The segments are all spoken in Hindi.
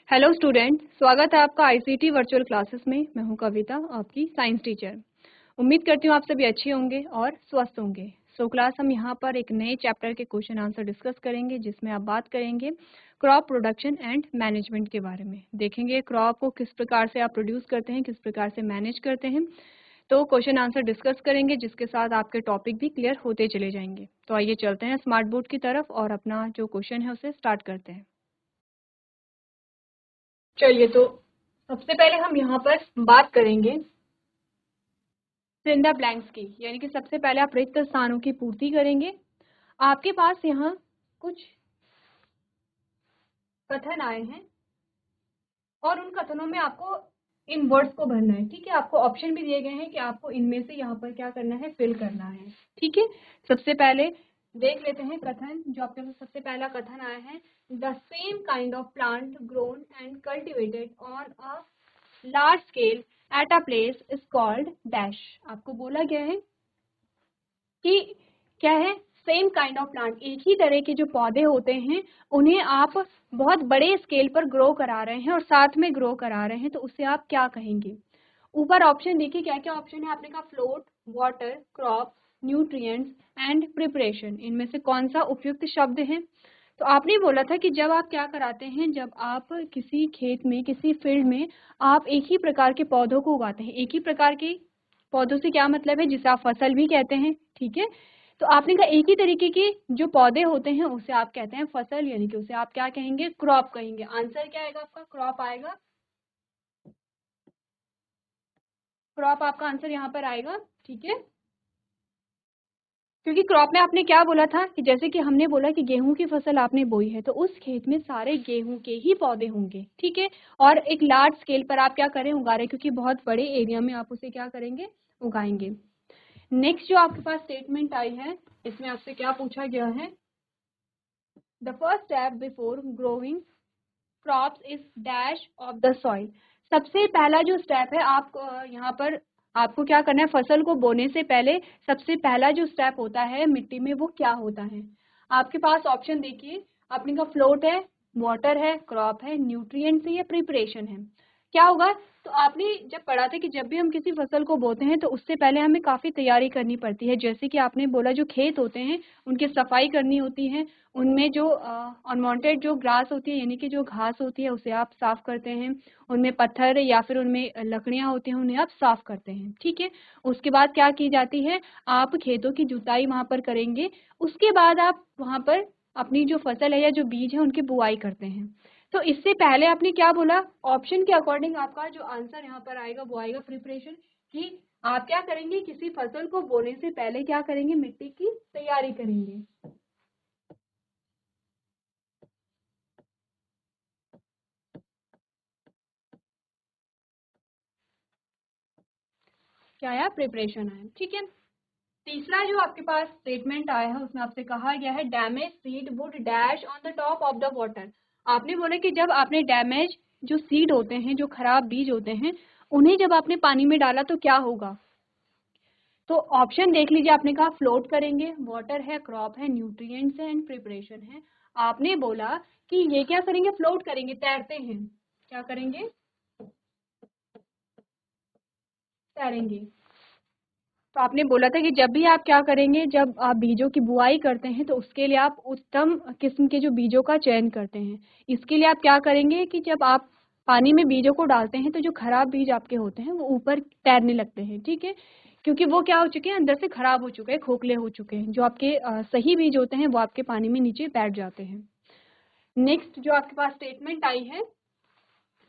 हेलो स्टूडेंट, स्वागत है आपका आईसीटी वर्चुअल क्लासेस में। मैं हूं कविता, आपकी साइंस टीचर। उम्मीद करती हूं आप सभी अच्छे होंगे और स्वस्थ होंगे। क्लास हम यहां पर एक नए चैप्टर के क्वेश्चन आंसर डिस्कस करेंगे, जिसमें आप बात करेंगे क्रॉप प्रोडक्शन एंड मैनेजमेंट के बारे में। देखेंगे क्रॉप को किस प्रकार से आप प्रोड्यूस करते हैं, किस प्रकार से मैनेज करते हैं। तो क्वेश्चन आंसर डिस्कस करेंगे, जिसके साथ आपके टॉपिक भी क्लियर होते चले जाएंगे। तो आइए चलते हैं स्मार्ट बोर्ड की तरफ और अपना जो क्वेश्चन है उसे स्टार्ट करते हैं। चलिए, तो सबसे पहले हम यहाँ पर बात करेंगे फिल इन द ब्लैंक्स की, यानी कि सबसे पहले आप रिक्त स्थानों की पूर्ति करेंगे। आपके पास यहाँ कुछ कथन आए हैं और उन कथनों में आपको इन वर्ड्स को भरना है। ठीक है, आपको ऑप्शन भी दिए गए हैं कि आपको इनमें से यहाँ पर क्या करना है, फिल करना है। ठीक है, सबसे पहले देख लेते हैं कथन। जो आपके पास सबसे पहला कथन आया है, the same kind of plant grown and cultivated on a large scale at a place is called dash. आपको बोला गया है कि क्या है, सेम काइंड ऑफ प्लांट, एक ही तरह के जो पौधे होते हैं उन्हें आप बहुत बड़े स्केल पर ग्रो करा रहे हैं और साथ में ग्रो करा रहे हैं, तो उसे आप क्या कहेंगे। ऊपर ऑप्शन देखिए क्या क्या ऑप्शन है। आपने कहा float, water, crop, nutrients and preparation. इनमें से कौन सा उपयुक्त शब्द है। तो आपने बोला था कि जब आप क्या कराते हैं, जब आप किसी खेत में, किसी फील्ड में आप एक ही प्रकार के पौधों को उगाते हैं। एक ही प्रकार के पौधों से क्या मतलब है, जिसे आप फसल भी कहते हैं। ठीक है, तो आपने कहा एक ही तरीके के जो पौधे होते हैं उसे आप कहते हैं फसल, यानी कि उसे आप क्या कहेंगे, क्रॉप कहेंगे। आंसर क्या आएगा आपका, क्रॉप आएगा। क्रॉप आपका आंसर यहाँ पर आएगा। ठीक है, क्योंकि क्रॉप में आपने क्या बोला था कि जैसे कि हमने बोला कि गेहूं की फसल आपने बोई है, तो उस खेत में सारे गेहूं के ही पौधे होंगे। ठीक है, और एक लार्ज स्केल पर आप क्या करें, उगा रहे, क्योंकि बहुत बड़े एरिया में आप उसे क्या करेंगे, उगाएंगे। नेक्स्ट जो आपके पास स्टेटमेंट आई है, इसमें आपसे क्या पूछा गया है, the first step before growing crops is dash of the soil. सबसे पहला जो स्टेप है, आप यहाँ पर आपको क्या करना है, फसल को बोने से पहले सबसे पहला जो स्टेप होता है मिट्टी में, वो क्या होता है। आपके पास ऑप्शन देखिए, अपने का फ्लोट है, वाटर है, क्रॉप है, न्यूट्रिएंट्स है या प्रिपरेशन है। क्या होगा, तो आपने जब पढ़ा था कि जब भी हम किसी फसल को बोते हैं तो उससे पहले हमें काफी तैयारी करनी पड़ती है। जैसे कि आपने बोला जो खेत होते हैं उनकी सफाई करनी होती है, उनमें जो अनवांटेड जो ग्रास होती है, यानी कि जो घास होती है, उसे आप साफ करते हैं। उनमें पत्थर या फिर उनमें लकड़ियां होती हैं, उन्हें आप साफ करते हैं। ठीक है, उसके बाद क्या की जाती है, आप खेतों की जुताई वहां पर करेंगे। उसके बाद आप वहां पर अपनी जो फसल है या जो बीज है उनकी बुआई करते हैं। तो इससे पहले आपने क्या बोला, ऑप्शन के अकॉर्डिंग आपका जो आंसर यहाँ पर आएगा वो आएगा प्रिपरेशन। कि आप क्या करेंगे, किसी फसल को बोने से पहले क्या करेंगे, मिट्टी की तैयारी करेंगे। क्या आया, प्रिपरेशन आया। ठीक है, तीसरा जो आपके पास स्टेटमेंट आया है उसमें आपसे कहा गया है, damage seed would dash on the top of the water. आपने बोला कि जब आपने डैमेज जो सीड होते हैं, जो खराब बीज होते हैं, उन्हें जब आपने पानी में डाला तो क्या होगा। तो ऑप्शन देख लीजिए, आपने कहा फ्लोट करेंगे, वाटर है, क्रॉप है, न्यूट्रिएंट्स है एंड प्रिपरेशन है। आपने बोला कि ये क्या करेंगे, फ्लोट करेंगे, तैरते हैं। क्या करेंगे, तैरेंगे। तो आपने बोला था कि जब भी आप क्या करेंगे, जब आप बीजों की बुआई करते हैं तो उसके लिए आप उत्तम किस्म के जो बीजों का चयन करते हैं। इसके लिए आप क्या करेंगे कि जब आप पानी में बीजों को डालते हैं तो जो खराब बीज आपके होते हैं वो ऊपर तैरने लगते हैं। ठीक है, क्योंकि वो क्या हो चुके हैं, अंदर से खराब हो चुके हैं, खोखले हो चुके हैं। जो आपके सही बीज होते हैं वो आपके पानी में नीचे बैठ जाते हैं। नेक्स्ट जो आपके पास स्टेटमेंट आई है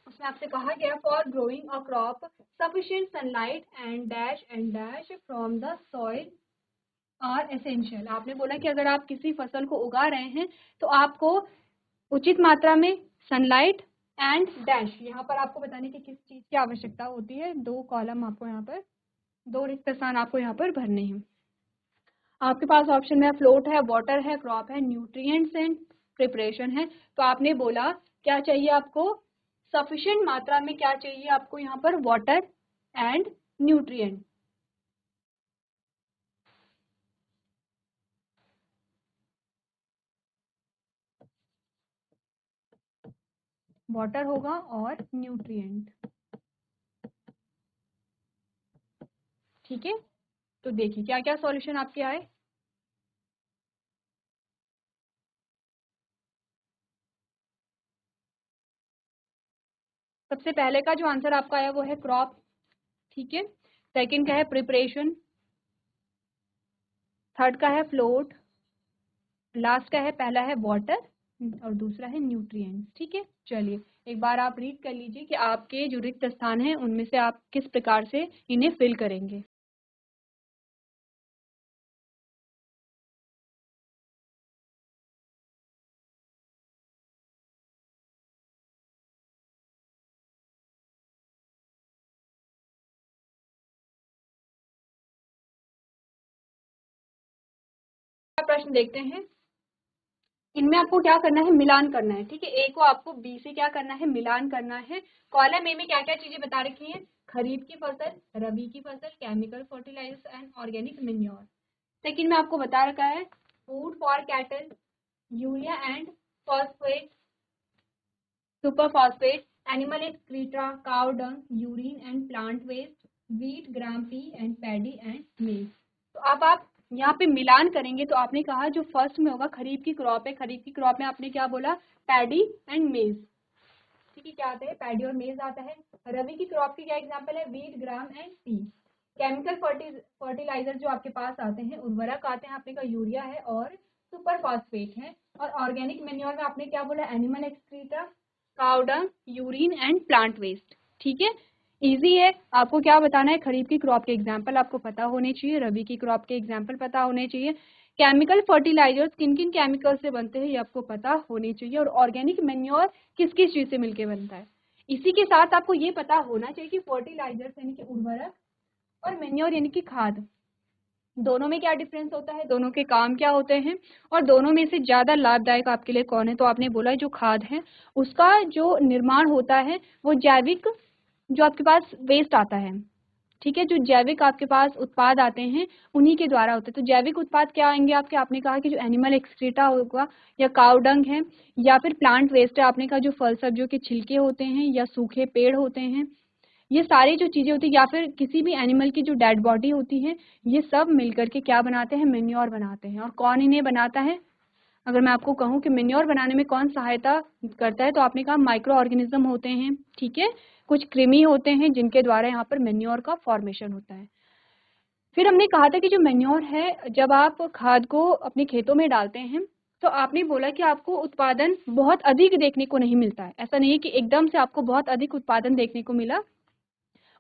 उसमें आपसे कहा गया, for growing a crop sufficient sunlight and dash from the soil are essential. आपने बोला कि अगर आप किसी फसल को उगा रहे हैं तो आपको उचित मात्रा में सनलाइट एंड डैश, यहाँ पर आपको बताने की किस चीज की आवश्यकता होती है। दो कॉलम आपको यहाँ पर, दो रिक्त स्थान आपको यहाँ पर भरने हैं। आपके पास ऑप्शन में फ्लोट है, वाटर है, क्रॉप है, न्यूट्रिएंट्स एंड प्रिपरेशन है। तो आपने बोला क्या चाहिए आपको, सफिशिएंट मात्रा में क्या चाहिए आपको यहाँ पर, वाटर एंड न्यूट्रिएंट। वाटर होगा और न्यूट्रिएंट। ठीक है, तो देखिए क्या क्या सॉल्यूशन आपके आए। सबसे पहले का जो आंसर आपका आया वो है क्रॉप। ठीक है, सेकंड का है प्रिपरेशन, थर्ड का है फ्लोट, लास्ट का है, पहला है वाटर और दूसरा है न्यूट्रिएंट्स। ठीक है, चलिए एक बार आप रीड कर लीजिए कि आपके जो रिक्त स्थान है उनमें से आप किस प्रकार से इन्हें फिल करेंगे। प्रश्न देखते हैं। इनमें आपको क्या करना है, मिलान करना है। ठीक है, ए को आपको बी से क्या करना है, मिलान करना है। कॉलम ए में क्या क्या चीजें बता रखी है, खरीफ की फसल, रबी की फसल, chemical fertilizers and organic manure. Second में आपको बता रखा है food for cattle, urea and phosphate, super phosphate, animal excreta, cow dung, urine and plant waste, wheat, gram pea and paddy and maize. तो अब आप यहाँ पे मिलान करेंगे तो आपने कहा जो फर्स्ट में होगा खरीफ की क्रॉप है, खरीफ की क्रॉप में आपने क्या बोला, पैडी एंड मेज। ठीक है, क्या आता है, पैडी और मेज आता है। रबी की क्रॉप की क्या एग्जांपल है, wheat, gram and pea. Chemical fertilizer जो आपके पास आते हैं, उर्वरक आते हैं, आपने कहा यूरिया है और सुपर फॉस्फेट है। और ऑर्गेनिक मैन्योर में आपने क्या बोला, animal excreta, cow dung, urine and plant waste. ठीक है, इजी है। आपको क्या बताना है, खरीफ की क्रॉप के एग्जाम्पल आपको पता होने चाहिए, रबी की क्रॉप के एग्जाम्पल पता होने चाहिए, केमिकल फर्टिलाइजर्स किन किन केमिकल से बनते हैं ये आपको पता होने चाहिए, और ऑर्गेनिक मैन्योर किस किस चीज से मिलकर बनता है। इसी के साथ आपको ये पता होना चाहिए कि फर्टिलाइजर्स यानी कि उर्वरक और मैन्योर यानी कि खाद, दोनों में क्या डिफरेंस होता है, दोनों के काम क्या होते हैं, और दोनों में से ज्यादा लाभदायक आपके लिए कौन है। तो आपने बोला जो खाद है उसका जो निर्माण होता है वो जैविक, जो आपके पास वेस्ट आता है, ठीक है, जो जैविक आपके पास उत्पाद आते हैं उन्हीं के द्वारा होते हैं। तो जैविक उत्पाद क्या आएंगे आपके, आपने कहा कि जो एनिमल एक्सक्रीटा होगा या काउ डंग है, या फिर प्लांट वेस्ट है, आपने कहा जो फल सब्जियों के छिलके होते हैं या सूखे पेड़ होते हैं, ये सारी जो चीजें होती है, या फिर किसी भी एनिमल की जो डेड बॉडी होती है, ये सब मिलकर के क्या बनाते हैं, मेन्योर बनाते हैं। और कौन इन्हें बनाता है, अगर मैं आपको कहूँ कि मेन्योर बनाने में कौन सहायता करता है, तो आपने कहा माइक्रो ऑर्गेनिज्म होते हैं। ठीक है, कुछ कृमि होते हैं जिनके द्वारा यहाँ पर मेन्योर का फॉर्मेशन होता है। फिर हमने कहा था कि जो मेन्योर है, जब आप खाद को अपने खेतों में डालते हैं तो आपने बोला कि आपको उत्पादन बहुत अधिक देखने को नहीं मिलता है। ऐसा नहीं है कि एकदम से आपको बहुत अधिक उत्पादन देखने को मिला,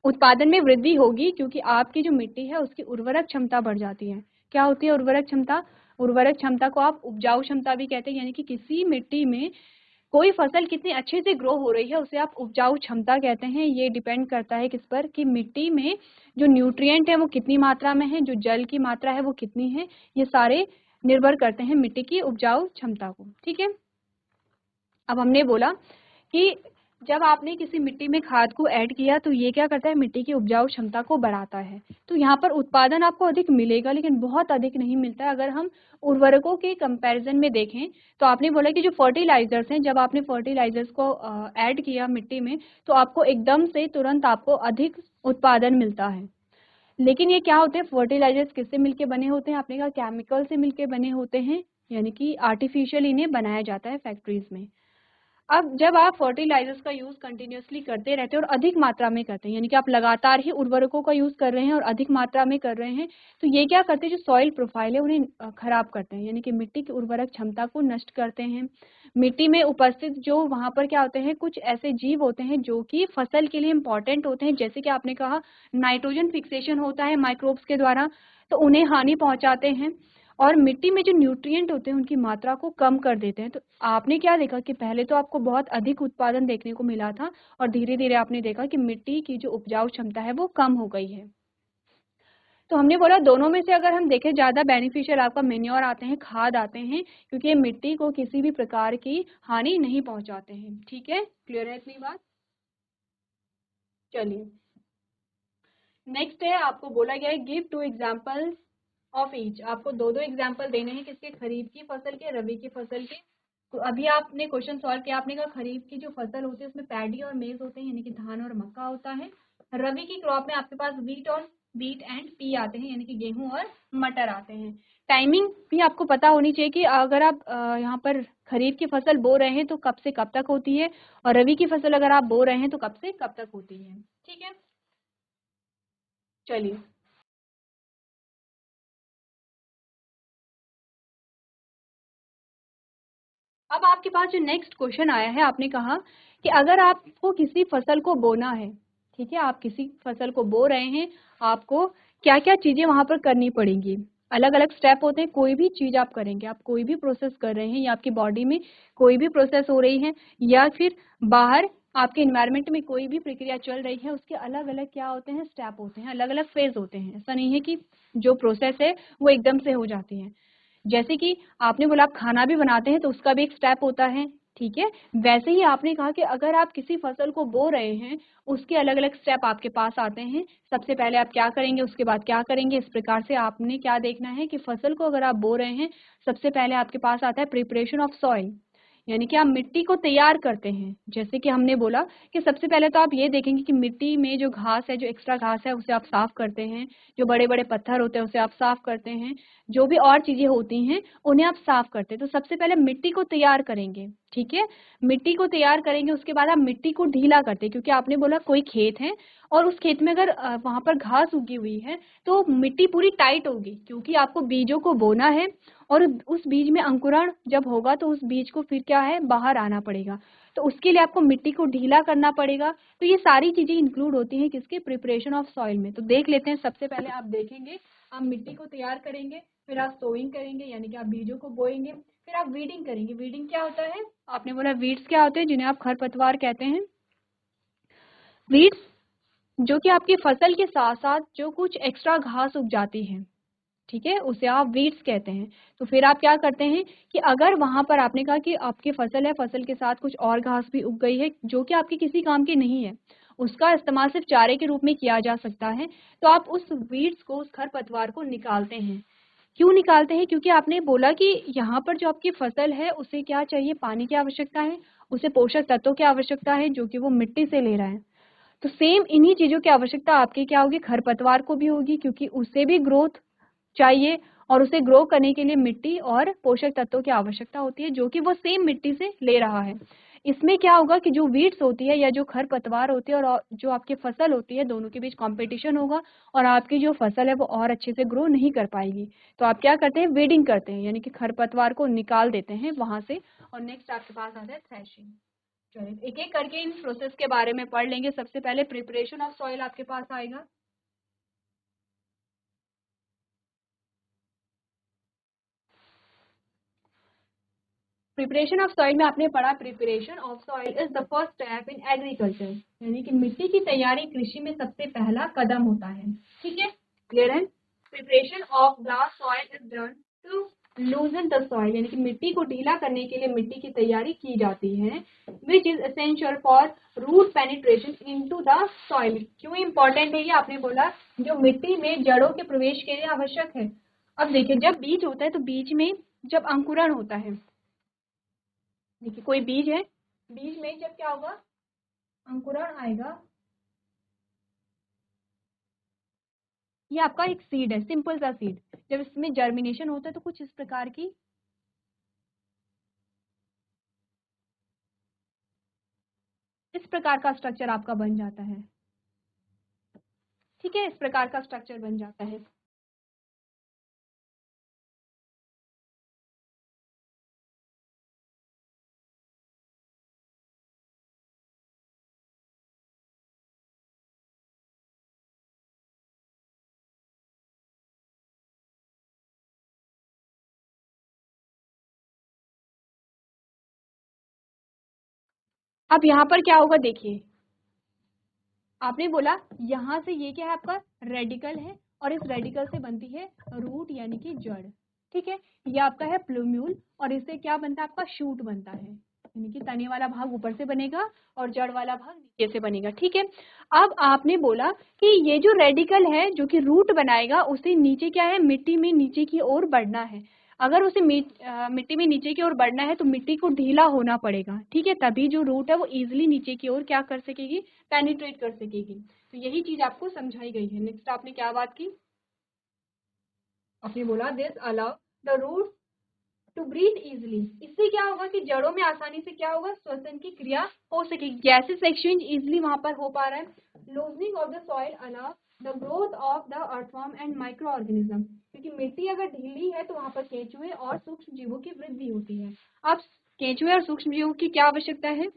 उत्पादन में वृद्धि होगी क्योंकि आपकी जो मिट्टी है उसकी उर्वरक क्षमता बढ़ जाती है। क्या होती है उर्वरक क्षमता, उर्वरक क्षमता को आप उपजाऊ क्षमता भी कहते हैं, यानी कि किसी मिट्टी में कोई फसल कितनी अच्छे से ग्रो हो रही है उसे आप उपजाऊ क्षमता कहते हैं। ये डिपेंड करता है किस पर, कि मिट्टी में जो न्यूट्रिएंट है वो कितनी मात्रा में है, जो जल की मात्रा है वो कितनी है, ये सारे निर्भर करते हैं मिट्टी की उपजाऊ क्षमता को। ठीक है, अब हमने बोला कि जब आपने किसी मिट्टी में खाद को ऐड किया तो ये क्या करता है, मिट्टी की उपजाऊ क्षमता को बढ़ाता है। तो यहाँ पर उत्पादन आपको अधिक मिलेगा लेकिन बहुत अधिक नहीं मिलता है। अगर हम उर्वरकों के कंपैरिजन में देखें तो आपने बोला कि जो फर्टिलाइजर्स हैं, जब आपने फर्टिलाइजर्स को ऐड किया मिट्टी में तो आपको एकदम से तुरंत आपको अधिक उत्पादन मिलता है। लेकिन ये क्या होते हैं, फर्टिलाइजर्स किससे मिलके बने होते हैं, आपने कहा केमिकल से मिलके बने होते हैं, यानी कि आर्टिफिशियल इन्हें बनाया जाता है फैक्ट्रीज में। अब जब आप फर्टिलाइजर्स का यूज कंटिन्यूअसली करते रहते हैं और अधिक मात्रा में करते हैं, यानी कि आप लगातार ही उर्वरकों का यूज कर रहे हैं और अधिक मात्रा में कर रहे हैं, तो ये क्या करते हैं, जो सॉइल प्रोफाइल है उन्हें खराब करते हैं, यानी कि मिट्टी की उर्वरक क्षमता को नष्ट करते हैं। मिट्टी में उपस्थित जो वहां पर क्या होते हैं, कुछ ऐसे जीव होते हैं जो कि फसल के लिए इंपॉर्टेंट होते हैं, जैसे कि आपने कहा नाइट्रोजन फिक्सेशन होता है माइक्रोब्स के द्वारा, तो उन्हें हानि पहुंचाते हैं और मिट्टी में जो न्यूट्रिएंट होते हैं उनकी मात्रा को कम कर देते हैं। तो आपने क्या देखा कि पहले तो आपको बहुत अधिक उत्पादन देखने को मिला था और धीरे धीरे आपने देखा कि मिट्टी की जो उपजाऊ क्षमता है वो कम हो गई है। तो हमने बोला दोनों में से अगर हम देखें ज्यादा बेनिफिशियल आपका मेन्योर आते हैं, खाद आते हैं, क्योंकि ये मिट्टी को किसी भी प्रकार की हानि नहीं पहुंचाते हैं। ठीक है, क्लियर है इतनी बात। चलिए नेक्स्ट है, आपको बोला गया है give two examples of each. आपको दो दो एग्जाम्पल देने हैं, किसके, खरीफ की फसल के, रबी की फसल के। तो अभी आपने क्वेश्चन सॉल्व किया, आपने कहा खरीफ की जो फसल होती है उसमें पैडी और मेज होते हैं, यानी कि धान और मक्का होता है। रबी की क्रॉप में आपके पास वीट एंड पी आते हैं, यानी कि गेहूं और मटर आते हैं। टाइमिंग भी आपको पता होनी चाहिए कि अगर आप यहाँ पर खरीफ की फसल बो रहे हैं तो कब से कब तक होती है, और रबी की फसल अगर आप बो रहे हैं तो कब से कब तक होती है। ठीक है, चलिए। अब आपके पास जो नेक्स्ट क्वेश्चन आया है, आपने कहा कि अगर आपको किसी फसल को बोना है, ठीक है, आप किसी फसल को बो रहे हैं, आपको क्या क्या चीजें वहां पर करनी पड़ेंगी। अलग अलग स्टेप होते हैं, कोई भी चीज आप करेंगे, आप कोई भी प्रोसेस कर रहे हैं या आपकी बॉडी में कोई भी प्रोसेस हो रही है या फिर बाहर आपके इन्वायरमेंट में कोई भी प्रक्रिया चल रही है, उसके अलग अलग क्या होते हैं, स्टेप होते हैं, अलग अलग फेज होते हैं। ऐसा नहीं है कि जो प्रोसेस है वो एकदम से हो जाती है। जैसे कि आपने बोला आप खाना भी बनाते हैं तो उसका भी एक स्टेप होता है, ठीक है। वैसे ही आपने कहा कि अगर आप किसी फसल को बो रहे हैं, उसके अलग अलग स्टेप आपके पास आते हैं। सबसे पहले आप क्या करेंगे, उसके बाद क्या करेंगे, इस प्रकार से आपने क्या देखना है कि फसल को अगर आप बो रहे हैं, सबसे पहले आपके पास आता है प्रिपरेशन ऑफ सॉइल, यानी कि आप मिट्टी को तैयार करते हैं। जैसे कि हमने बोला कि सबसे पहले तो आप ये देखेंगे कि मिट्टी में जो घास है, जो एक्स्ट्रा घास है, उसे आप साफ करते हैं। जो बड़े बड़े पत्थर होते हैं उसे आप साफ करते हैं। जो भी और चीजें होती हैं उन्हें आप साफ करते हैं। तो सबसे पहले मिट्टी को तैयार करेंगे, ठीक है। मिट्टी को तैयार करेंगे, उसके बाद आप मिट्टी को ढीला करते हैं, क्योंकि आपने बोला कोई खेत है और उस खेत में अगर वहां पर घास उगी हुई है तो मिट्टी पूरी टाइट होगी, क्योंकि आपको बीजों को बोना है और उस बीज में अंकुरण जब होगा तो उस बीज को फिर क्या है, बाहर आना पड़ेगा। तो उसके लिए आपको मिट्टी को ढीला करना पड़ेगा। तो ये सारी चीजें इंक्लूड होती हैं किसके, प्रिपरेशन ऑफ सॉइल में। तो देख लेते हैं। सबसे पहले आप देखेंगे, आप मिट्टी को तैयार करेंगे, फिर आप सोइंग करेंगे, यानी कि आप बीजों को बोएंगे, फिर आप वीडिंग करेंगे। वीडिंग क्या होता है, आपने बोला वीड्स क्या होते हैं, जिन्हें आप खरपतवार कहते हैं। वीड्स जो कि आपकी फसल के साथ साथ जो कुछ एक्स्ट्रा घास उग जाती है, ठीक है, उसे आप वीड्स कहते हैं। तो फिर आप क्या करते हैं कि अगर वहां पर आपने कहा कि आपकी फसल है, फसल के साथ कुछ और घास भी उग गई है जो कि आपके किसी काम की नहीं है, उसका इस्तेमाल सिर्फ चारे के रूप में किया जा सकता है, तो आप उस वीड्स को, उस खरपतवार को निकालते हैं। क्यों निकालते हैं, क्योंकि आपने बोला कि यहाँ पर जो आपकी फसल है उसे क्या चाहिए, पानी की आवश्यकता है, उसे पोषक तत्वों की आवश्यकता है जो कि वो मिट्टी से ले रहा है। तो सेम इन्हीं चीजों की आवश्यकता आपके क्या होगी, खरपतवार को भी होगी, क्योंकि उसे भी ग्रोथ चाहिए और उसे ग्रो करने के लिए मिट्टी और पोषक तत्वों की आवश्यकता होती है, जो कि वो सेम मिट्टी से ले रहा है। इसमें क्या होगा कि जो वीड्स होती है या जो खरपतवार होती है और जो आपकी फसल होती है, दोनों के बीच कंपटीशन होगा और आपकी जो फसल है वो और अच्छे से ग्रो नहीं कर पाएगी। तो आप क्या करते हैं, वीडिंग करते हैं, यानी कि खरपतवार को निकाल देते हैं वहां से। और नेक्स्ट आपके पास आता है थ्रेशिंग। चलिए एक एक करके इन प्रोसेस के बारे में पढ़ लेंगे। सबसे पहले प्रिपरेशन ऑफ सॉइल आपके पास आएगा। प्रिपरेशन ऑफ सॉइल में आपने पढ़ा, preparation of soil is the first step in agriculture, यानी कि मिट्टी की तैयारी कृषि में सबसे पहला कदम होता है, ठीक है, क्लियर है। Preparation of the soil is done to loosen the soil, यानी कि मिट्टी को ढीला करने के लिए मिट्टी की तैयारी की जाती है, which is essential for root penetration into the soil. क्यों इंपॉर्टेंट है ये, आपने बोला जो मिट्टी में जड़ों के प्रवेश के लिए आवश्यक है। अब देखिए, जब बीज होता है तो बीज में जब अंकुरण होता है, देखिए कोई बीज है, बीज में जब क्या होगा, अंकुरण आएगा, ये आपका एक सीड है, सिंपल सा सीड। जब इसमें जर्मिनेशन होता है तो कुछ इस प्रकार की, इस प्रकार का स्ट्रक्चर आपका बन जाता है, ठीक है, इस प्रकार का स्ट्रक्चर बन जाता है। अब यहाँ पर क्या होगा, देखिए आपने बोला यहाँ से ये क्या है, आपका रेडिकल है और इस रेडिकल से बनती है रूट, यानी कि जड़, ठीक है। ये आपका है प्लूम्यूल और इससे क्या बनता है, आपका शूट बनता है, यानी कि तने वाला भाग ऊपर से बनेगा और जड़ वाला भाग नीचे से बनेगा, ठीक है। अब आपने बोला कि ये जो रेडिकल है जो कि रूट बनाएगा, उसे नीचे क्या है, मिट्टी में नीचे की ओर बढ़ना है। अगर उसे मिट्टी में नीचे की ओर बढ़ना है तो मिट्टी को ढीला होना पड़ेगा, ठीक है, तभी जो रूट है वो इजिली नीचे की ओर क्या कर सकेगी, पेनिट्रेट कर सकेगी। तो यही चीज आपको समझाई गई है। नेक्स्ट आपने क्या बात की, आपने बोला this allow the root to breathe easily. इससे क्या होगा कि जड़ों में आसानी से क्या होगा, श्वसन की क्रिया हो सकेगी, गैसेस एक्सचेंज इजिली वहां पर हो पा रहा है। Loosening of the soil allow the growth of the earthworm and micro organism, क्योंकि मिट्टी अगर ढीली है तो वहां पर केंचुए और सूक्ष्म जीवों की वृद्धि होती है। अब केंचुए और सूक्ष्म जीवों की क्या आवश्यकता है,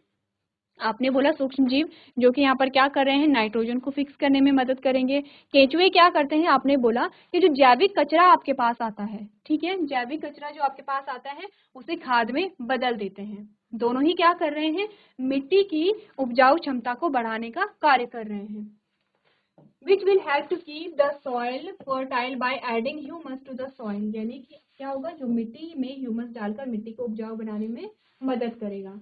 आपने बोला सूक्ष्म जीव जो कि यहाँ पर क्या कर रहे हैं, नाइट्रोजन को फिक्स करने में मदद करेंगे। केंचुए क्या करते हैं, आपने बोला कि जो जैविक कचरा आपके पास आता है, ठीक है, जैविक कचरा जो आपके पास आता है उसे खाद में बदल देते हैं। दोनों ही क्या कर रहे हैं, मिट्टी की उपजाऊ क्षमता को बढ़ाने का कार्य कर रहे हैं। which will help to keep the soil fertile by adding humus to the soil, यानी कि क्या होगा, जो मिट्टी में ह्यूमस डालकर मिट्टी को उपजाऊ बनाने में मदद करेगा।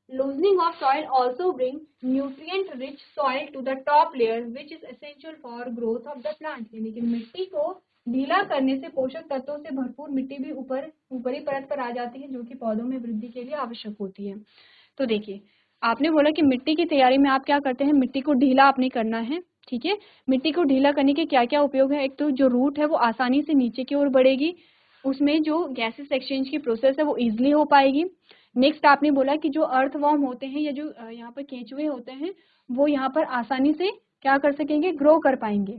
loosening of soil also bring nutrient rich soil to the top layer which is essential for growth of the plant, यानी कि मिट्टी को ढीला करने से पोषक तत्वों से भरपूर मिट्टी भी ऊपरी परत पर आ जाती है जो कि पौधों में वृद्धि के लिए आवश्यक होती है। तो देखिए आपने बोला कि मिट्टी की तैयारी में आप क्या करते हैं, मिट्टी को ढीला आपने करना है, ठीक है। मिट्टी को ढीला करने के क्या क्या उपयोग है, एक तो जो रूट है वो आसानी से नीचे की ओर बढ़ेगी, उसमें जो गैसेस एक्सचेंज की प्रोसेस है वो इजिली हो पाएगी। नेक्स्ट आपने बोला कि जो अर्थवर्म होते हैं या जो यहाँ पर केंचुए होते हैं वो यहाँ पर आसानी से क्या कर सकेंगे, ग्रो कर पाएंगे,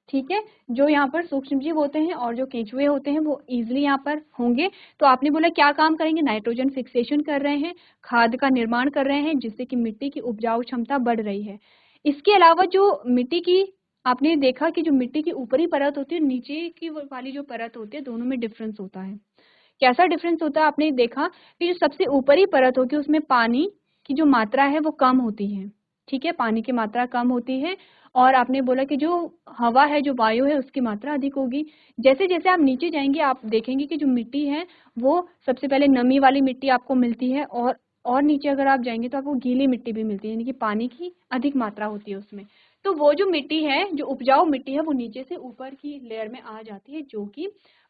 ठीक है। जो यहाँ पर सूक्ष्म जीव होते हैं और जो केंचुए होते हैं वो इजिली यहाँ पर होंगे। तो आपने बोला क्या काम करेंगे, नाइट्रोजन फिक्सेशन कर रहे हैं, खाद का निर्माण कर रहे हैं जिससे कि मिट्टी की उपजाऊ क्षमता बढ़ रही है। इसके अलावा जो मिट्टी की आपने देखा कि जो मिट्टी की ऊपरी परत होती है नीचे की वाली जो परत होती है दोनों में डिफरेंस होता है। कैसा डिफरेंस होता है, आपने देखा कि जो सबसे ऊपरी परत होगी उसमें पानी की जो मात्रा है वो कम होती है, ठीक है, पानी की मात्रा कम होती है। और आपने बोला कि जो हवा है, जो वायु है उसकी मात्रा अधिक होगी। जैसे जैसे आप नीचे जाएंगे आप देखेंगे कि जो मिट्टी है वो सबसे पहले नमी वाली मिट्टी आपको मिलती है और नीचे अगर आप जाएंगे तो आपको गीली मिट्टी भी मिलती है, यानी कि पानी की अधिक मात्रा होती है उसमें। तो वो जो मिट्टी है, जो उपजाऊ मिट्टी है वो नीचे से ऊपर की लेयर में आ जाती है जो कि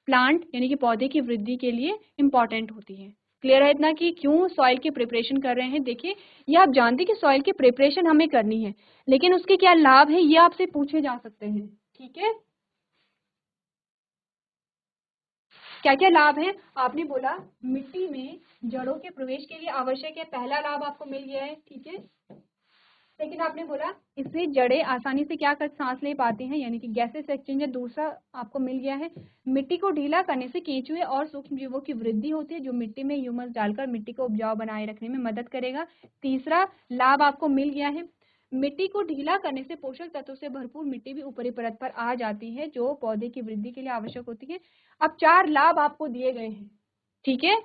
प्लांट यानी कि पौधे की वृद्धि के लिए इम्पॉर्टेंट होती है। क्लियर है इतना कि क्यों सॉइल की प्रिपरेशन कर रहे हैं। देखिए ये आप जानते हैं कि सॉइल की प्रिपरेशन हमें करनी है, लेकिन उसके क्या लाभ है ये आपसे पूछे जा सकते हैं, ठीक है। क्या क्या लाभ है, आपने बोला मिट्टी में जड़ों के प्रवेश के लिए आवश्यक है, पहला लाभ आपको मिल गया है, ठीक है। लेकिन आपने बोला इससे जड़ें आसानी से क्या कर सांस ले पाती हैं, यानी कि गैसेस एक्सचेंजर दूसरा आपको मिल गया है। मिट्टी को ढीला करने से केंचुए और सूक्ष्म जीवों की वृद्धि होती है जो मिट्टी में ह्यूमस डालकर मिट्टी को उपजाऊ बनाए रखने में मदद करेगा। तीसरा लाभ आपको मिल गया है, मिट्टी को ढीला करने से पोषक तत्वों से भरपूर मिट्टी भी ऊपरी परत पर आ जाती है जो पौधे की वृद्धि के लिए आवश्यक होती है। अब 4 लाभ आपको दिए गए हैं, ठीक है।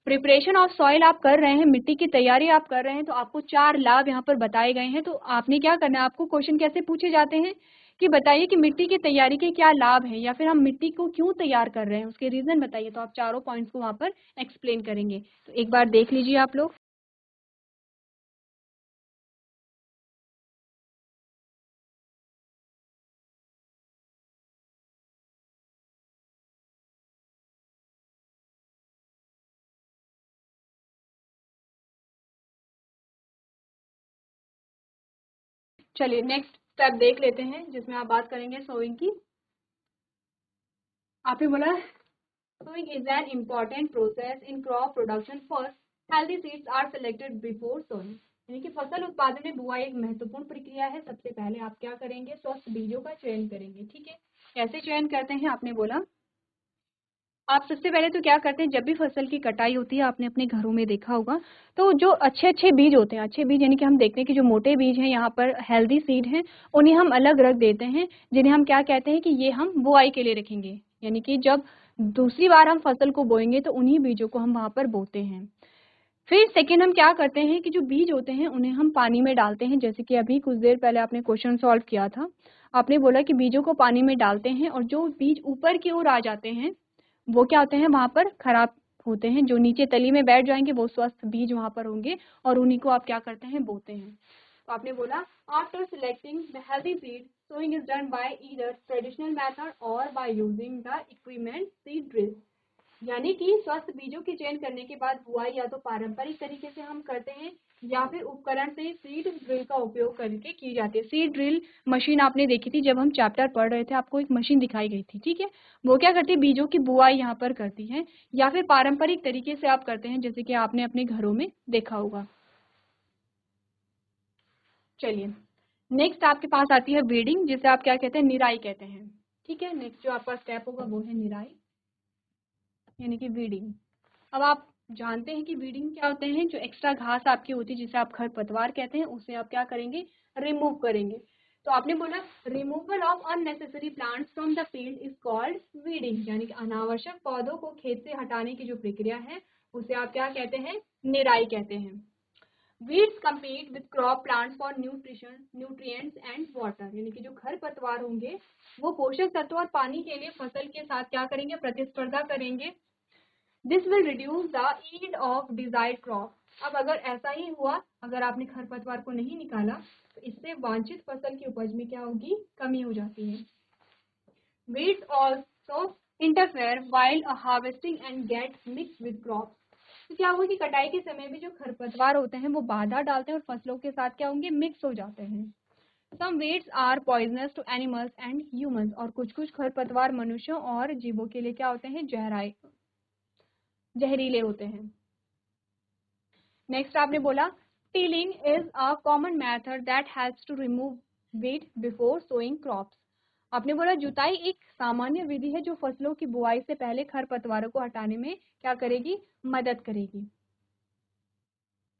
प्रिपरेशन ऑफ सॉइल आप कर रहे हैं, मिट्टी की तैयारी आप कर रहे हैं, तो आपको 4 लाभ यहाँ पर बताए गए हैं। तो आपने क्या करना है, आपको क्वेश्चन कैसे पूछे जाते हैं कि बताइए कि मिट्टी की तैयारी के क्या लाभ हैं या फिर हम मिट्टी को क्यों तैयार कर रहे हैं उसके रीजन बताइए। तो आप चारों पॉइंट्स को वहां पर एक्सप्लेन करेंगे। तो एक बार देख लीजिए आप लोग। चलिए नेक्स्ट स्टेप देख लेते हैं जिसमें आप बात करेंगे सोइंग की। आपने बोला sowing is an important process in crop production. First, healthy seeds are selected before sowing. यानी कि फसल उत्पादन में बुआई एक महत्वपूर्ण प्रक्रिया है। सबसे पहले आप क्या करेंगे, स्वस्थ बीजों का चयन करेंगे, ठीक है। कैसे चयन करते हैं, आपने बोला आप सबसे पहले तो क्या करते हैं, जब भी फसल की कटाई होती है आपने अपने घरों में देखा होगा तो जो अच्छे अच्छे बीज होते हैं, अच्छे बीज यानी कि हम देखते हैं कि जो मोटे बीज हैं यहाँ पर हेल्दी सीड हैं उन्हें हम अलग रख देते हैं, जिन्हें हम क्या कहते हैं कि ये हम बुआई के लिए रखेंगे। यानी कि जब दूसरी बार हम फसल को बोएंगे तो उन्हीं बीजों को हम वहां पर बोते हैं। फिर सेकेंड हम क्या करते हैं कि जो बीज होते हैं उन्हें हम पानी में डालते हैं, जैसे कि अभी कुछ देर पहले आपने क्वेश्चन सॉल्व किया था। आपने बोला कि बीजों को पानी में डालते हैं और जो बीज ऊपर की ओर आ जाते हैं वो क्या होते हैं, वहां पर खराब होते हैं, जो नीचे तली में बैठ जाएंगे वो स्वस्थ बीज वहां पर होंगे और उन्हीं को आप क्या करते हैं, बोते हैं। तो आपने बोला after selecting the healthy seed Sowing is done by either traditional method or by using the equipment seed drill. यानी कि स्वस्थ बीजों की चयन करने के बाद बुआई या तो पारंपरिक तरीके से हम करते हैं या फिर उपकरण से सीड ड्रिल का उपयोग करके की जाती है। सीड ड्रिल मशीन आपने देखी थी जब हम चैप्टर पढ़ रहे थे, आपको एक मशीन दिखाई गई थी, ठीक है। वो क्या करती है, बीजों की बुआई यहाँ पर करती है, या फिर पारंपरिक तरीके से आप करते हैं जैसे कि आपने अपने घरों में देखा होगा। चलिए नेक्स्ट आपके पास आती है वीडिंग, जिसे आप क्या कहते हैं, निराई कहते हैं, ठीक है। नेक्स्ट जो आपका स्टेप होगा वो है निराई यानी कि वीडिंग। अब आप जानते हैं कि वीडिंग क्या होते हैं, जो एक्स्ट्रा घास आपकी होती है जिसे आप खरपतवार कहते हैं, उसे आप क्या करेंगे, रिमूव करेंगे। तो आपने बोला removal of unnecessary plants from the field is called weeding, यानी कि अनावश्यक पौधों को खेत से हटाने की जो प्रक्रिया है उसे आप क्या कहते हैं, निराई कहते हैं। Weeds compete with crop plants for nutrition, nutrients and water, यानी कि जो खरपतवार होंगे वो पोषक तत्व और पानी के लिए फसल के साथ क्या करेंगे, प्रतिस्पर्धा करेंगे। This will reduce the yield of desired crop. अब अगर ऐसा ही हुआ, अगर आपने खरपतवार को नहीं निकाला तो इससे वांछित फसल की उपज में क्या होगी, कमी हो जाती है। Weeds also interfere while harvesting and get mixed with crops. तो क्या होगा कि कटाई के समय भी जो खरपतवार होते हैं वो बाधा डालते हैं और फसलों के साथ क्या होंगे, मिक्स हो जाते हैं। Some weeds are poisonous to animals and humans. और कुछ खरपतवार मनुष्यों और जीवों के लिए क्या होते हैं, जहरीले होते हैं। नेक्स्ट आपने बोला tilling is a common method that helps to remove weed before sowing crops. आपने बोला जुताई एक सामान्य विधि है जो फसलों की बुआई से पहले खरपतवारों को हटाने में क्या करेगी, मदद करेगी।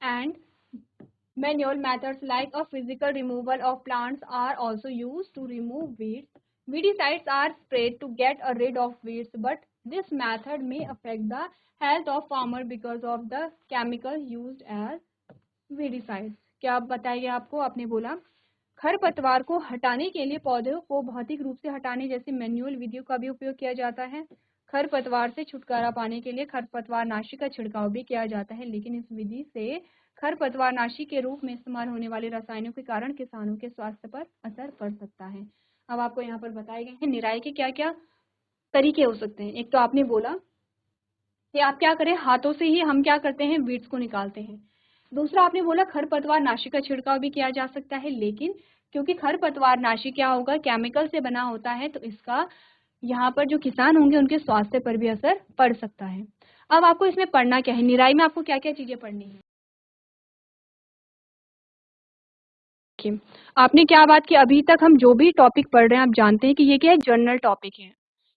And manual methods like a physical removal of plants are also used to remove weeds. Weedicides are sprayed to get rid of weeds, but this method may affect the health of farmer because of the chemical used as weedicides. क्या बताइए आपको, आपने बोला खरपतवार को हटाने के लिए पौधों को भौतिक रूप से हटाने जैसे मैनुअल विधियों का भी उपयोग किया जाता है। खरपतवार से छुटकारा पाने के लिए खरपतवार नाशी का छिड़काव भी किया जाता है, लेकिन इस विधि से खरपतवार नाशी के रूप में इस्तेमाल होने वाले रसायनों के कारण किसानों के स्वास्थ्य पर असर पड़ सकता है। अब आपको यहाँ पर बताए गए हैं निराई के क्या क्या तरीके हो सकते हैं। एक तो आपने बोला कि आप क्या करें, हाथों से ही हम क्या करते हैं, वीड्स को निकालते हैं। दूसरा आपने बोला खरपतवार नाशी का छिड़काव भी किया जा सकता है, लेकिन क्योंकि खरपतवार नाशी क्या होगा, केमिकल से बना होता है, तो इसका यहाँ पर जो किसान होंगे उनके स्वास्थ्य पर भी असर पड़ सकता है। अब आपको इसमें पढ़ना क्या है, निराई में आपको क्या क्या चीजें पढ़नी है। आपने क्या बात की, अभी तक हम जो भी टॉपिक पढ़ रहे हैं आप जानते हैं कि ये क्या है, जनरल टॉपिक है,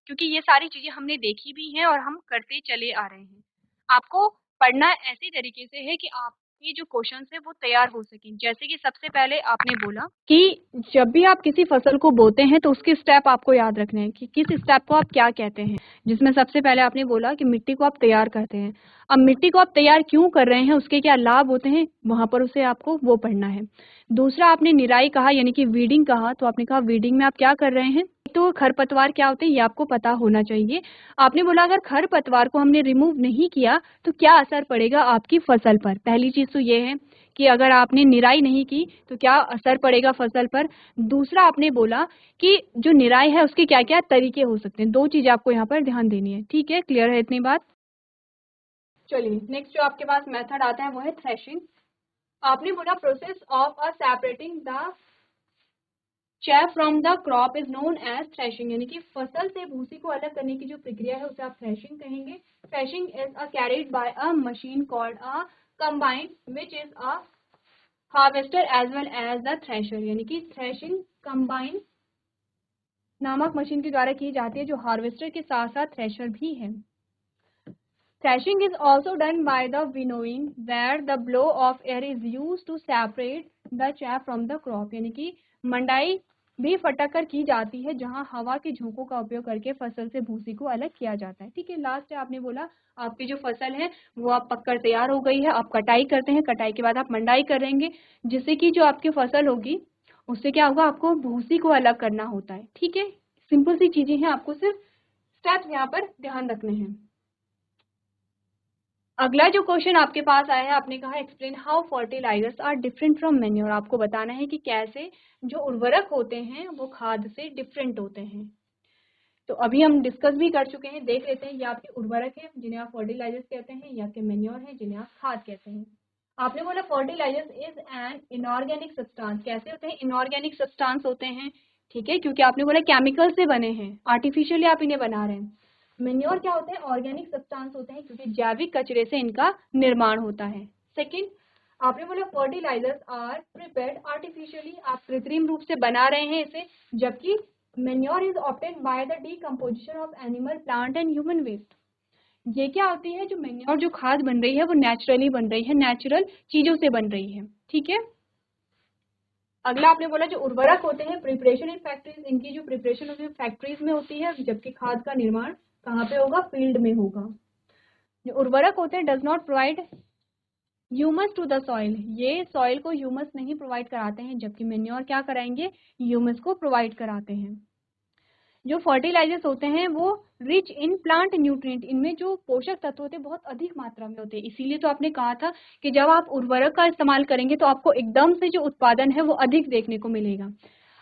क्योंकि ये सारी चीजें हमने देखी भी हैं और हम करते चले आ रहे हैं। आपको पढ़ना ऐसे तरीके से है कि आपके जो क्वेश्चंस है वो तैयार हो सकें। जैसे कि सबसे पहले आपने बोला कि जब भी आप किसी फसल को बोते हैं तो उसके स्टेप आपको याद रखने हैं कि किस स्टेप को आप क्या कहते हैं, जिसमें सबसे पहले आपने बोला कि मिट्टी को आप तैयार करते हैं। अब मिट्टी को आप तैयार क्यों कर रहे हैं, उसके क्या लाभ होते हैं, वहां पर उसे आपको वो पढ़ना है। दूसरा आपने निराई कहा यानी कि वीडिंग कहा, तो आपने कहा वीडिंग में आप क्या कर रहे हैं, तो खरपतवार क्या होते हैं ये आपको पता होना चाहिए। आपने बोला अगर खरपतवार को हमने रिमूव नहीं किया तो क्या असर पड़ेगा आपकी फसल पर। पहली चीज तो ये है कि अगर आपने निराई नहीं की तो क्या असर पड़ेगा फसल पर। दूसरा आपने बोला कि जो निराई है उसके क्या क्या तरीके हो सकते हैं। दो चीजें आपको यहाँ पर ध्यान देनी है, ठीक है, क्लियर है इतनी बात। चलिए नेक्स्ट जो आपके पास मेथड आता है वो है थ्रेशिंग। आपने बोला process of separating the chaff from the crop is known as threshing, यानी कि फसल से भूसी को अलग करने की जो प्रक्रिया है उसे आप थ्रेशिंग कहेंगे। Threshing is carried by a machine called a combine which is a harvester as well as the thresher, यानी कि थ्रेशिंग कंबाइन नामक मशीन के द्वारा की जाती है जो हार्वेस्टर के साथ साथ थ्रेशर भी है। Threshing is also done by the winnowing, where the blow of air is used to separate the chaff from the crop, यानी कि मंडाई भी फटक कर की जाती है जहां हवा के झोंकों का उपयोग करके फसल से भूसी को अलग किया जाता है। ठीक है, लास्ट है आपने बोला आपकी जो फसल है वो आप पककर तैयार हो गई है, आप कटाई करते हैं, कटाई के बाद आप मंडाई करेंगे जिससे कि जो आपकी फसल होगी उससे क्या होगा, आपको भूसी को अलग करना होता है। ठीक है, सिंपल सी चीजें हैं, आपको सिर्फ स्टेप्स यहाँ पर ध्यान रखने हैं। अगला जो क्वेश्चन आपके पास आया है, आपने कहा explain how fertilizers are different from manure. आपको बताना है कि कैसे जो उर्वरक होते हैं वो खाद से डिफरेंट होते हैं। तो अभी हम डिस्कस भी कर चुके हैं, देख लेते हैं। ये आपके उर्वरक है जिन्हें आप फर्टिलाइजर्स कहते हैं, या आपके मैन्योर है जिन्हें आप खाद कहते हैं। आपने बोला fertilizers is an inorganic substance. कैसे होते हैं? इनऑर्गेनिक सब्सटेंस होते हैं, ठीक है, क्योंकि आपने बोला केमिकल से बने हैं, आर्टिफिशियली आप इन्हें बना रहे हैं। मेन्योर क्या होते हैं? ऑर्गेनिक सब्सटेंस होते हैं, क्योंकि जैविक कचरे से इनका निर्माण होता है। सेकंड, आपने बोला फर्टिलाइजर्स आर प्रिपेयर्ड आर्टिफिशियली। आप कृत्रिम रूप से बना रहे हैं इसे, जबकि manure is obtained by the decomposition of animal, plant and human waste. ये क्या होती है? जो मेन्योर, जो खाद बन रही है वो नेचुरली बन रही है, नेचुरल चीजों से बन रही है, ठीक है। अगला आपने बोला जो उर्वरक होते हैं प्रिपरेशन इन फैक्ट्रीज, इनकी जो प्रिपरेशन होती है फैक्ट्रीज में होती है, जबकि खाद का निर्माण कहाँ पे होगा? फील्ड में होगा। जो उर्वरक होते हैं does not provide humus to the soil, ये सॉइल को ह्यूमस नहीं प्रोवाइड कराते हैं, जबकि मेन्योर क्या कराएंगे? ह्यूमस को प्रोवाइड कराते हैं। जो फर्टिलाइजर्स होते हैं वो रिच इन प्लांट न्यूट्रिएंट, इनमें जो पोषक तत्व होते हैं बहुत अधिक मात्रा में होते हैं। इसीलिए तो आपने कहा था कि जब आप उर्वरक का इस्तेमाल करेंगे तो आपको एकदम से जो उत्पादन है वो अधिक देखने को मिलेगा।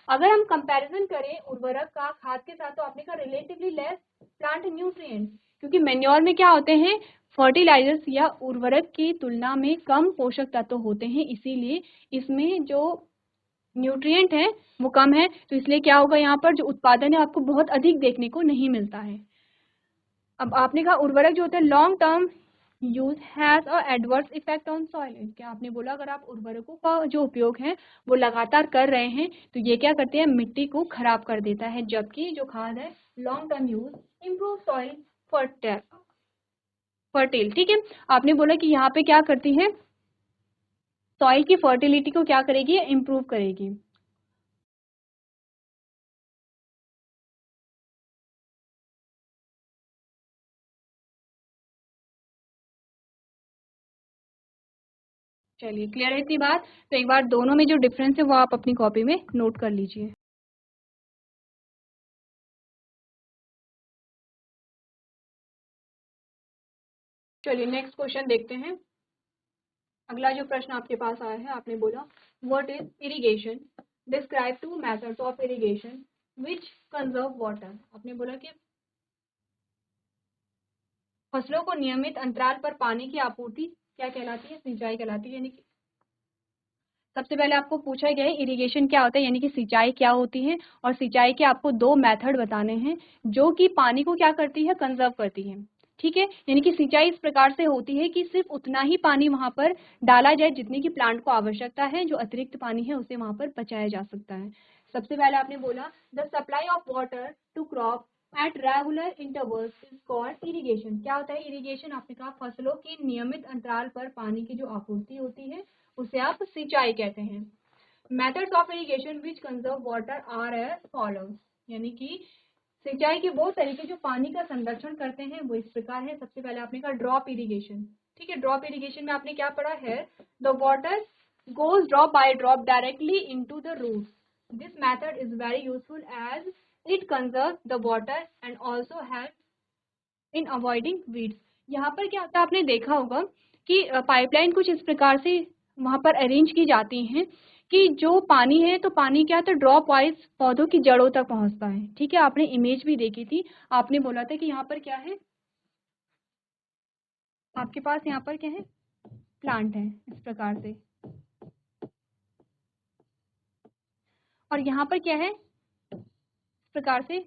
अगर हम कंपैरिजन करें उर्वरक का खाद के साथ, तो आपने कहा रिलेटिवली लेस प्लांट न्यूट्रिएंट, क्योंकि मेन्योर में क्या होते हैं? फर्टिलाइजर्स या उर्वरक की तुलना में कम पोषक तत्व होते हैं, इसीलिए इसमें जो न्यूट्रिएंट है वो कम है। तो इसलिए क्या होगा? यहाँ पर जो उत्पादन है आपको बहुत अधिक देखने को नहीं मिलता है। अब आपने कहा उर्वरक जो होते हैं long term use has a adverse effect on soil. क्या आपने बोला? अगर आप उर्वरकों का जो उपयोग है वो लगातार कर रहे हैं तो ये क्या करते हैं? मिट्टी को खराब कर देता है, जबकि जो खाद है long term use improve soil fertile, ठीक है। आपने बोला कि यहाँ पे क्या करती है? सॉइल की फर्टिलिटी को क्या करेगी? इम्प्रूव करेगी। चलिए, क्लियर है इतनी बात? तो एक बार दोनों में जो डिफरेंस है वो आप अपनी कॉपी में नोट कर लीजिए। चलिए नेक्स्ट क्वेश्चन देखते हैं। अगला जो प्रश्न आपके पास आया है, आपने बोला what is irrigation, describe two methods of irrigation which conserve water. आपने बोला कि फसलों को नियमित अंतराल पर पानी की आपूर्ति क्या कहलाती है? सिंचाई कहलाती है। यानी कि सबसे पहले आपको पूछा गया है इरिगेशन क्या होता है, यानी कि सिंचाई क्या होती है, और सिंचाई के आपको दो मेथड बताने हैं जो कि पानी को क्या करती है? कंजर्व करती है, ठीक है। यानी कि सिंचाई इस प्रकार से होती है कि सिर्फ उतना ही पानी वहां पर डाला जाए जितनी की प्लांट को आवश्यकता है, जो अतिरिक्त पानी है उसे वहां पर बचाया जा सकता है। सबसे पहले आपने बोला the supply of water to crop at regular intervals is called irrigation. क्या होता है इरिगेशन? आपने कहा फसलों की नियमित अंतराल पर पानी की जो आपूर्ति होती है उसे आप सिंचाई कहते हैं। Methods of irrigation which conserve water are as follows. यानी कि सिंचाई के वो तरीके जो पानी का संरक्षण करते हैं वो इस प्रकार है। सबसे पहले आपने कहा ड्रॉप इरिगेशन, ठीक है। ड्रॉप इरिगेशन में आपने क्या पढ़ा है? The water goes drop by drop directly into the roots. This method is very useful as it conserves the water and also helps in avoiding weeds. यहाँ पर क्या होता है? आपने देखा होगा कि पाइपलाइन कुछ इस प्रकार से वहां पर अरेंज की जाती हैं कि जो पानी है तो पानी क्या तो ड्रॉप वाइज पौधों की जड़ों तक पहुंचता है, ठीक है। आपने इमेज भी देखी थी, आपने बोला था कि यहाँ पर क्या है? आपके पास यहाँ पर क्या है? प्लांट है इस प्रकार से, और यहाँ पर क्या है? इस प्रकार से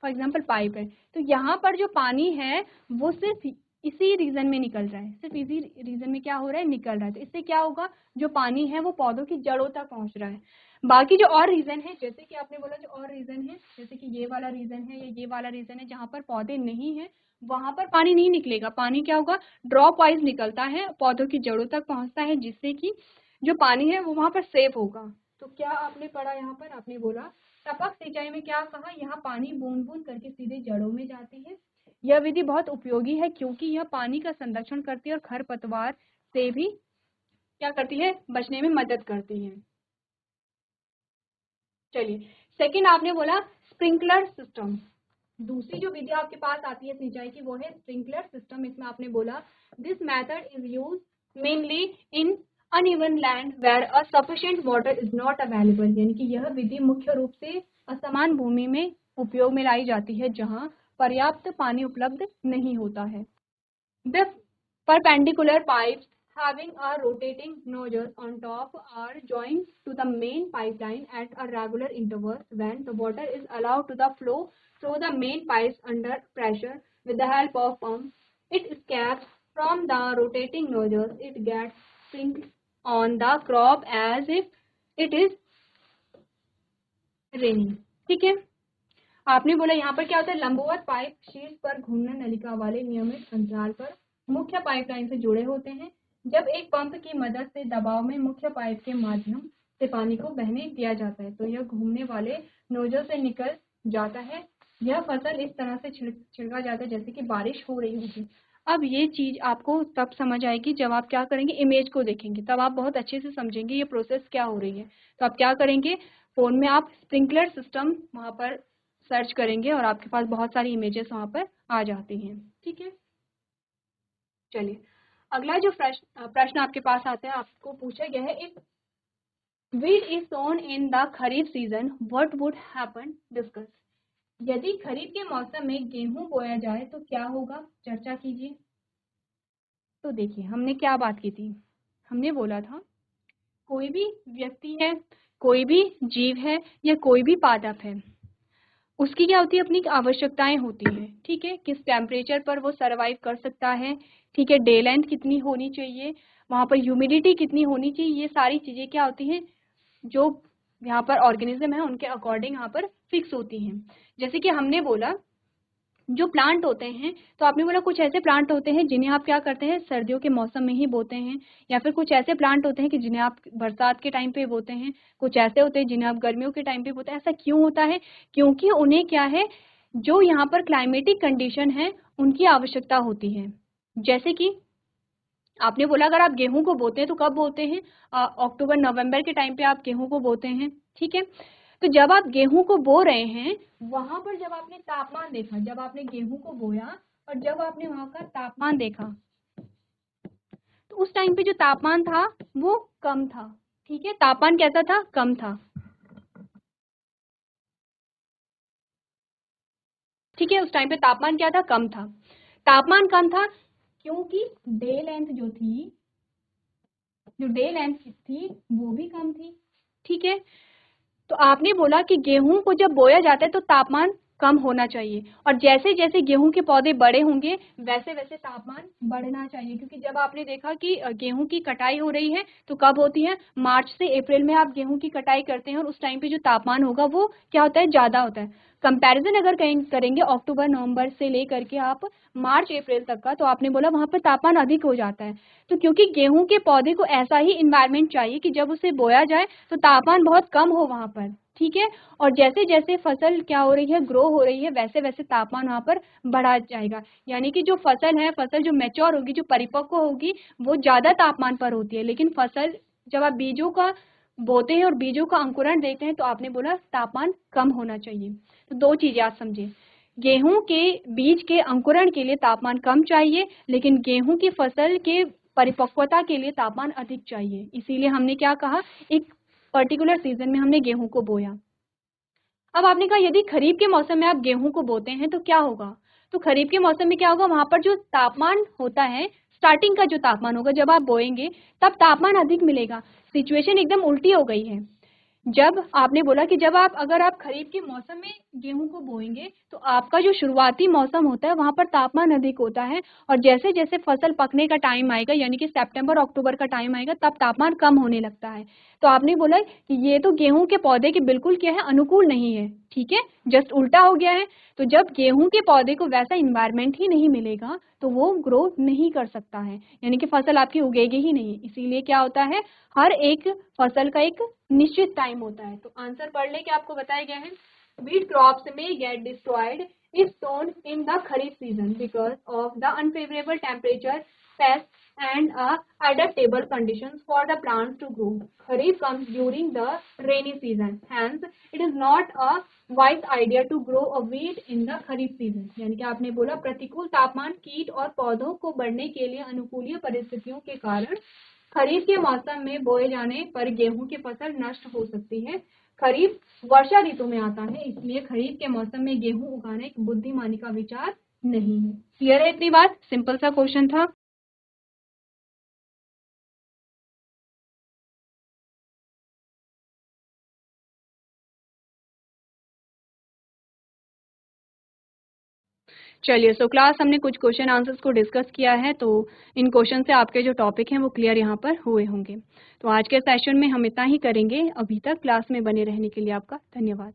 फॉर एग्जाम्पल पाइप है। तो यहाँ पर जो पानी है वो सिर्फ इसी रीजन में निकल रहा है, सिर्फ इसी रीजन में क्या हो रहा है? निकल रहा है। तो इससे क्या होगा? जो पानी है वो पौधों की जड़ों तक पहुंच रहा है। बाकी जो और रीजन है, जैसे कि आपने बोला जो और रीजन है, जैसे कि ये वाला रीजन है या ये वाला रीजन है जहाँ पर पौधे नहीं है, वहां पर पानी नहीं निकलेगा। पानी क्या होगा? ड्रॉप वाइज निकलता है, पौधों की जड़ों तक पहुंचता है, जिससे कि जो पानी है वो वहां पर सेव होगा। तो क्या आपने पढ़ा यहाँ पर? आपने बोला टपक सिंचाई में क्या कहा? यहाँ पानी बूंद बूंद करके सीधे जड़ों में जाती है। यह विधि बहुत उपयोगी है क्योंकि यह पानी का संरक्षण करती है और खरपतवार से भी क्या करती है? बचने में मदद करती है। चलिए सेकंड आपने बोला स्प्रिंकलर सिस्टम। दूसरी जो विधि आपके पास आती है सिंचाई की वो है स्प्रिंकलर सिस्टम। इसमें आपने बोला this method is use mainly in uneven land where a sufficient water is not available, यानी कि यह विधि मुख्य रूप से असमान भूमि में उपयोग में लाई जाती है जहां पर्याप्त पानी उपलब्ध नहीं होता है। The perpendicular pipes having a rotating nozzle on top are joined to the main pipeline at a regular intervals. When the water is allowed to the flow through the main pipes under pressure with the help of pump, it escapes from the rotating nozzles. It gets sprinkled on the crop as if it is raining. ठीक है, आपने बोला यहाँ पर क्या होता है, लंबवत पाइप शीर्ष पर घूमने नलिका वाले नियमित अंतराल पर मुख्य पाइपलाइन से जुड़े होते हैं। जब एक पंप की मदद से दबाव में मुख्य पाइप के माध्यम से पानी को बहने दिया जाता है तो यह घूमने वाले नोजल से निकल जाता है। यह फसल इस तरह से छिड़का जाता है जैसे कि बारिश हो रही होगी। अब ये चीज आपको तब समझ आएगी जब आप क्या करेंगे, इमेज को देखेंगे, तब आप बहुत अच्छे से समझेंगे ये प्रोसेस क्या हो रही है। तो आप क्या करेंगे, फोन में आप स्प्रिंकलर सिस्टम वहां पर सर्च करेंगे और आपके पास बहुत सारी इमेजेस वहां पर आ जाती हैं। ठीक है, चलिए अगला जो प्रश्न आपके पास आता है, आपको पूछा गया है if wheat is sown in the kharif season what would happen, discuss. यदि खरीफ के मौसम में गेहूं बोया जाए तो क्या होगा, चर्चा कीजिए। तो देखिए हमने क्या बात की थी, हमने बोला था कोई भी व्यक्ति है, कोई भी जीव है या कोई भी पादप है, उसकी क्या होती है, अपनी आवश्यकताएं होती हैं। ठीक है, किस टेम्परेचर पर वो सरवाइव कर सकता है, ठीक है, डे लेंथ कितनी होनी चाहिए, वहां पर ह्यूमिडिटी कितनी होनी चाहिए, ये सारी चीजें क्या होती हैं जो यहाँ पर ऑर्गेनिज्म है उनके अकॉर्डिंग यहाँ पर फिक्स होती हैं। जैसे कि हमने बोला जो प्लांट होते हैं, तो आपने बोला कुछ ऐसे प्लांट होते हैं जिन्हें आप क्या करते हैं सर्दियों के मौसम में ही बोते हैं, या फिर कुछ ऐसे प्लांट होते हैं कि जिन्हें आप बरसात के टाइम पे बोते हैं, कुछ ऐसे होते हैं जिन्हें आप गर्मियों के टाइम पे बोते हैं। ऐसा क्यों होता है, क्योंकि उन्हें क्या है, जो यहाँ पर क्लाइमेटिक कंडीशन है उनकी आवश्यकता होती है। जैसे कि आपने बोला अगर आप गेहूं को बोते हैं तो कब बोते हैं, अक्टूबर नवंबर के टाइम पे आप गेहूं को बोते हैं। ठीक है, तो जब आप गेहूं को बो रहे हैं वहां पर जब आपने तापमान देखा, जब आपने गेहूं को बोया और जब आपने वहां का तापमान देखा तो उस टाइम पे जो तापमान था वो कम था। ठीक है, तापमान कैसा था, कम था। ठीक है, उस टाइम पे तापमान क्या था, कम था। तापमान कम था क्योंकि डे लेंथ जो थी, जो डे लेंथ थी वो भी कम थी। ठीक है, तो आपने बोला कि गेहूं को जब बोया जाता है तो तापमान कम होना चाहिए, और जैसे जैसे गेहूं के पौधे बड़े होंगे वैसे वैसे तापमान बढ़ना चाहिए। क्योंकि जब आपने देखा कि गेहूं की कटाई हो रही है तो कब होती है, मार्च से अप्रैल में आप गेहूं की कटाई करते हैं और उस टाइम पे जो तापमान होगा वो क्या होता है, ज्यादा होता है। कंपैरिजन अगर करेंगे अक्टूबर नवंबर से लेकर के आप मार्च अप्रैल तक का, तो आपने बोला वहां पर तापमान अधिक हो जाता है। तो क्योंकि गेहूं के पौधे को ऐसा ही इन्वायरमेंट चाहिए कि जब उसे बोया जाए तो तापमान बहुत कम हो वहां पर। ठीक है, और जैसे जैसे फसल क्या हो रही है, ग्रो हो रही है, वैसे वैसे तापमान वहां पर बढ़ा जाएगा। यानी कि जो फसल है, फसल जो मैच्योर होगी, जो परिपक्व होगी, वो ज्यादा तापमान पर होती है। लेकिन फसल जब आप बीजों का बोते हैं और बीजों का अंकुरण देखते हैं तो आपने बोला तापमान कम होना चाहिए। तो दो चीजें आप समझे, गेहूं के बीज के अंकुरण के लिए तापमान कम चाहिए, लेकिन गेहूं की फसल के परिपक्वता के लिए तापमान अधिक चाहिए। इसीलिए हमने क्या कहा, एक पर्टिकुलर सीजन में हमने गेहूं को बोया। अब आपने कहा यदि खरीफ के मौसम में आप गेहूं को बोते हैं तो क्या होगा, तो खरीफ के मौसम में क्या होगा, वहां पर जो तापमान होता है, स्टार्टिंग का जो तापमान होगा जब आप बोएंगे तब तापमान अधिक मिलेगा। सिचुएशन एकदम उल्टी हो गई है। जब आपने बोला कि जब आप अगर आप खरीफ के मौसम में गेहूं को बोएंगे तो आपका जो शुरुआती मौसम होता है वहां पर तापमान अधिक होता है, और जैसे जैसे फसल पकने का टाइम आएगा, यानी कि सितंबर अक्टूबर का टाइम आएगा, तब तापमान कम होने लगता है। तो आपने बोला कि ये तो गेहूं के पौधे के बिल्कुल क्या है, अनुकूल नहीं है। ठीक है, जस्ट उल्टा हो गया है। तो जब गेहूं के पौधे को वैसा इन्वायरमेंट ही नहीं मिलेगा तो वो ग्रो नहीं कर सकता है, यानी कि फसल आपकी उगेगी ही नहीं। इसीलिए क्या होता है, हर एक फसल का एक निश्चित टाइम होता है। तो आंसर पढ़ ले, क्या आपको बताया गया है, wheat crops may get destroyed if sown in the kharif season because of the unfavorable temperature pests, and adaptable conditions for the plants to grow. Kharif comes during the rainy season. Hence, it is not a wise idea to grow a wheat in the Kharif season. यानी कि आपने बोला प्रतिकूल तापमान, कीट और पौधों को बढ़ने के लिए अनुकूलीय परिस्थितियों के कारण खरीफ के मौसम में बोए जाने पर गेहूं की फसल नष्ट हो सकती है। खरीफ वर्षा ऋतु में आता है, इसलिए खरीफ के मौसम में गेहूं उगाना एक बुद्धिमानी का विचार नहीं है। क्लियर है इतनी बात? सिंपल सा क्वेश्चन था। चलिए, सो क्लास हमने कुछ क्वेश्चन आंसर्स को डिस्कस किया है, तो इन क्वेश्चन से आपके जो टॉपिक हैं वो क्लियर यहाँ पर हुए होंगे। तो आज के सेशन में हम इतना ही करेंगे। अभी तक क्लास में बने रहने के लिए आपका धन्यवाद।